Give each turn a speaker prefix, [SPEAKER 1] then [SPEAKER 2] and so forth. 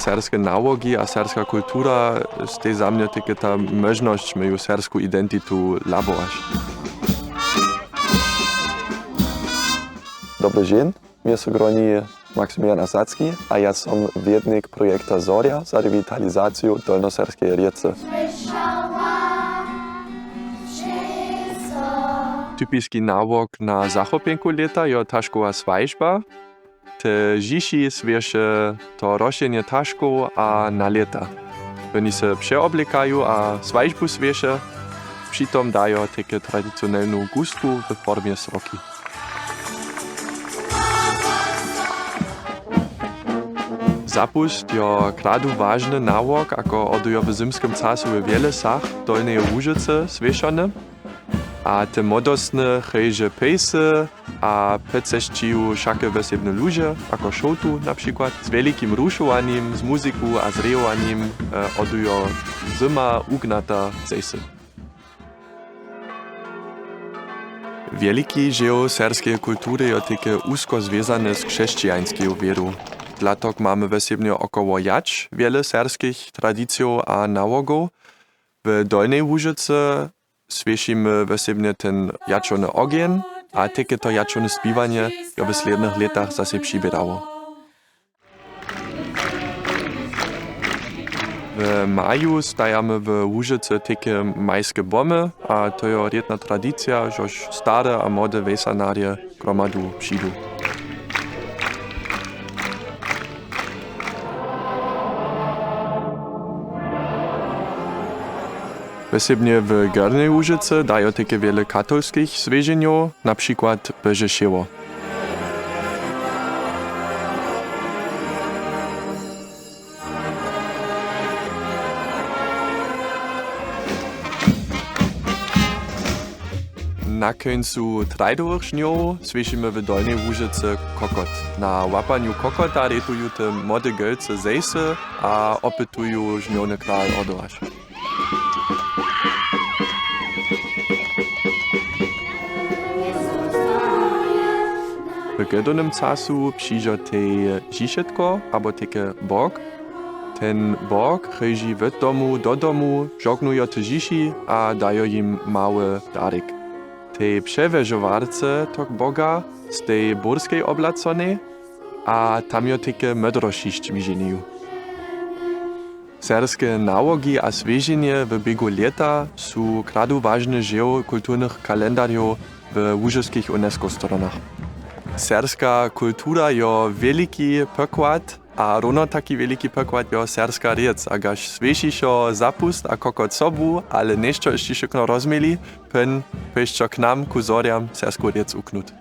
[SPEAKER 1] Serske nałogi a serska kultura z tej za mnie tylko ta możliwość moją serską identytu labować.
[SPEAKER 2] Dobry dzień, mnie są groni Maksymilian Asacki, a ja som wiednik projekta Zoria za rewitalizację dolnoserskiej riece.
[SPEAKER 1] Typiski nawok na zachopienku leta je taškova svajžba, te žiši svieše to rošenie taškov a na leta. Oni se przeoblikają a svajžbu svieše, přitom dają také tradicionalną gustku w formie sroki. Zapust je kradu ważny nawok, ako odujo w zimskim czasu w wiele sach dolnej Łużyce swieszone, a te modosne chejże pejsy a pecešćiju šake vesebne luže, ako šotu na przykład, z velikim rušovaním, z muziku a z rejovaním odujo zima ugnata zejsy. Wielki dzieło serskiej kultury je také úzko związane z chrześcijańską wierą. Dlatok mamy vesebnie około jać wiele serskich tradycjów a nałogów. W Dolnej Łużyce sviešimy vesebnie ten jačony ogien, a také to jačone spívanie jo v sledných letach zase přiběrało. W maju stajamy w Łużyce také majske bomy, a to je jedna tradycja, žož stare a młode wesanarje gromadu přijdú. Vesebnie w Górnej Łużyce dają takie wiele katolskich zwierzeniów, na przykład Beżeszewo. Na końcu trajdowych żniów słyszymy w Dolnej Łużyce kokot. Na łapaniu kokota retują te młode gölce zejsy, a opytują żniowny kral odołasz. W godonym czasu przyjdzie tej żiszetko, albo takie bok. Ten bok chodzi od domu do domu, żognuje te žiši a daje im mały darek. Te przeweżowarce tok boga z tej borskiej oblacone, a tam je takie medrošišć widzieniu. Serskie nałogi a zwierzenie w biegu leta są kradu ważne dzieło kulturnych kalendariów w łużyskich UNESCO-stronach. Serska kultura je wielki pokład, a równo taki wielki pokład je serska riec, a gaż sviešiszo zapust a kokot sobu, ale nešto jeszcze się rozmieli, pen pešćo k nam ku Zoriam sersku riec uknut.